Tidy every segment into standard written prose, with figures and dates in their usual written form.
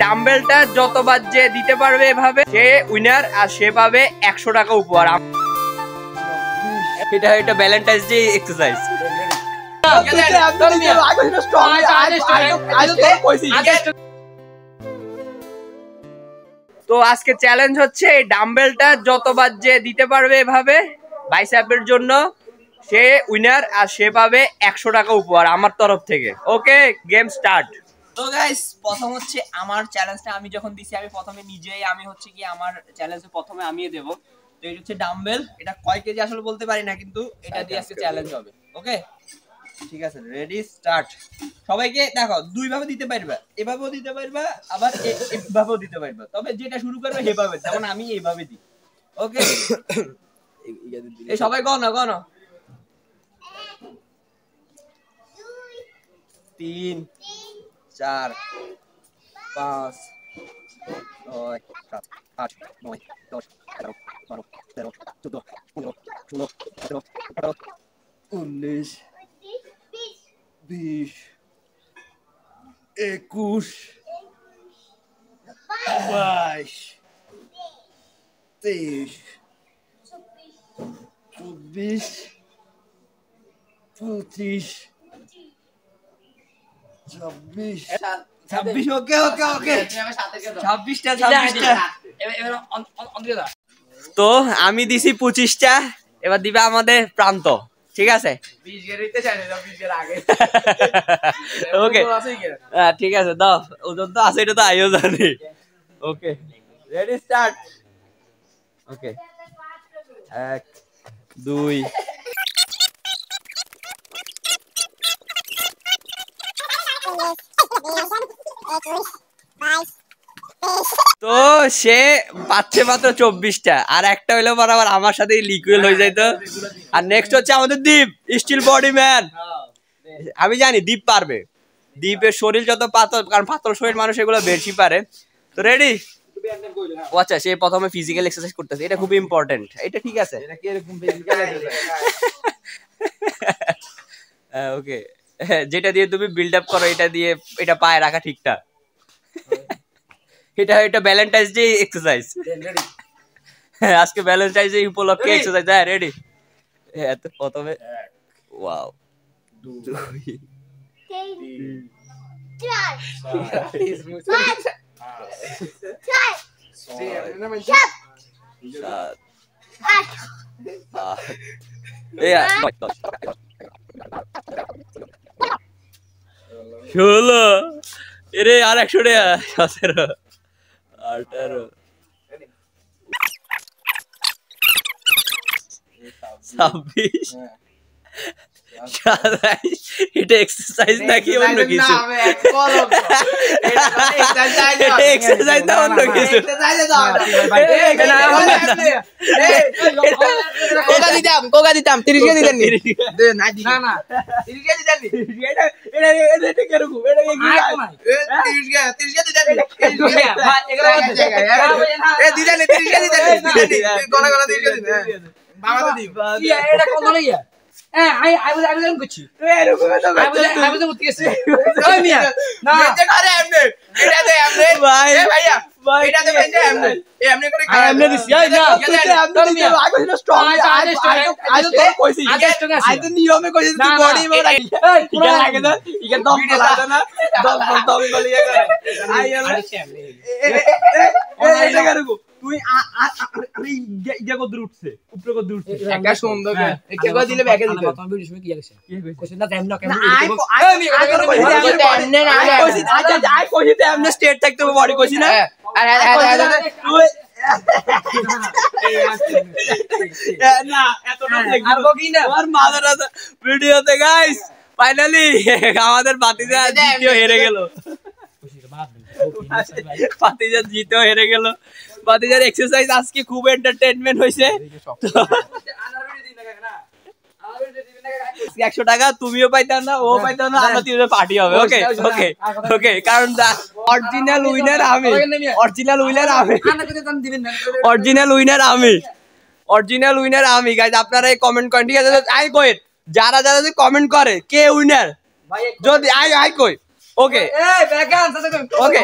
ডাম্বেলটা যতবার যে দিতে পারবে এভাবে সে উইনার, আর সে পাবে 100 টাকা উপহার। এটা ভ্যালেন্টাইন্স ডে এক্সারসাইজ। তো আজকে চ্যালেঞ্জ হচ্ছে এই ডাম্বেলটা যতবার যে দিতে পারবে এভাবে বাইসেপের জন্য সে উইনার, আর সে পাবে 100 টাকা উপহার আমার তরফ থেকে। ওকে, গেম স্টার্ট। তো গাইস, প্রথম হচ্ছে আমার চ্যালেঞ্জটা আমি যখন দিছি আমি প্রথমে নিজেই আমি হচ্ছে কি আমার চ্যালেঞ্জে প্রথমে আমিই দেব। তো এটা হচ্ছে ডাম্বেল, এটা কয় কেজি আসলে বলতে পারি না, কিন্তু এটা দিয়ে আজকে চ্যালেঞ্জ হবে। ওকে ঠিক আছে, রেডি স্টার্ট। সবাইকে দেখো দুই ভাবে দিতে পারবা, এভাবেও দিতে পারবা আবার এভাবেও দিতে পারবা, তবে যেটা শুরু করবে এভাবে, যেমন আমি এইভাবে দিই। ওকে এই সবাই গণ 3 4 5 6 7 8 9 10 11 12 13 14 15 16 17 18 19 20 21 22 23 24 25 26। ওকে 26টা। তো আমি দিছি 25টা, এবার দিবে আমাদের প্রান্ত। ঠিক আছে, ওকে ঠিক আছে, দাও। ওজন তো আছে, এটা তো আইও জানি। Okay ready start. ওকে 1 2 তো সে পাচ্ছে মাত্র 24টা, আর একটা হইলো বরাবর আমার সাথে লিকুইড হয়ে যাইতো। আর নেক্সট হচ্ছে আমাদের দীপ, স্টিল বডি ম্যান। আমি জানি দীপ পারবে, দীপের শরীর যত পাতল, কারণ পাতল শরীর মানুষ এগুলো বেশি পারে। তো রেডি? ও আচ্ছা, সে প্রথমে ফিজিক্যাল এক্সারসাইজ করতেছে, এটা খুব ইম্পর্টেন্ট। এটা ঠিক আছে, ওকে যেটা দিয়ে তুমি বিল্ড আপ করো, এটা দিয়ে এটা পায়ে রাখা ঠিকঠাক। এটা ভ্যালেন্টাইন্স ডে এক্সারসাইজ। আজকে ভ্যালেন্টাইন্স ডে উপলক্ষে এক্সারসাইজ। হ্যাঁ রেডি? হ্যাঁ, তো প্রথমে ওয়াও 2 3 4 ষোলো, এরে আর 100 টাকা, 17 18 26 27। এটা এক্সারসাইজ নাকি অন্য কিছু? এক্সারসাইজ না অন্য কিছু? কোকা দিতাম 30 কে দিতেন না না 30 কে দিতেন এটা কিরকম? এটা কি 30 কে দিতেন দিতেন 30 কে দিতেন কোনা 30 কে দিতেন বাবা তো দিব এটা কোন না। হ্যাঁ আই বললাম কিছু এরকম তো আই বলতে গেছে ওই মিয়া না এটা করে এমনে, এটা দে এমনে ভাই এ ভাইয়া এটা দে ভাই এমনে এমনে করে খাই এমনে দিছি এই না তোর মিয়া আই কইছিল স্ট্রং আই তো কইছি আই তো নিয়মে কইছি তুই বডি মে রাখি ঠিক লাগে না, ঠিক দম লাগে না, দম বলিয়ে করে আই এটা করব তুই আরে ইয়া কত উঠছে উপরে কত উঠছে একটা সুন্দর কে কই দিলে ব্যাকে দিতে তখন ভিডিও সময় কি আছে কোশ্চেন না টাইম না কেমন আই এমনে না কইছি আচ্ছা আই কইছি তো এমনে স্ট্রেট থাকতে হবে বডি কইছি না আরে তুই না এত না আর কি না আর মাদার ভিডিওতে গাইস ফাইনালি আমাদের বাতিজা দ্বিতীয় হেরে গেল। বাতিজা জিতেও হেরে গেল। বাতিজার এক্সারসাইজ আজকে খুব এন্টারটেইনমেন্ট হয়েছে। 100 টাকা তুমিও পাইতা না, ও পাইতা না, আমরা তিনজন পার্টি হবে। ওকে ওকে ওকে, কারণ অরিজিনাল উইনার আমি, অরিজিনাল উইনার আমি, অরিজিনাল উইনার আমি, অরিজিনাল উইনার আমি। গাইস আপনারা এই কমেন্ট করেন, ঠিক আছে? আই কই যারা যারা যদি কমেন্ট করে কে উইনার, যদি আই কই ওকে ওকে,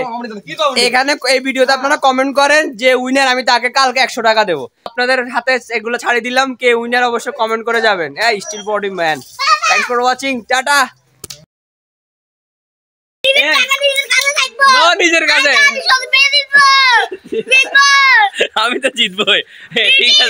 এখানে এই ভিডিওতে আপনারা কমেন্ট করেন যে উইনার আমি তাকে কালকে 100 টাকা দেবো। আপনাদের হাতে এগুলো ছাড়িয়ে দিলাম, কে উইনার অবশ্যই কমেন্ট করে যাবেন। Steel body man, thanks for watching, tata. নিজের কাছে আমি তো জিতবই, ঠিক আছে।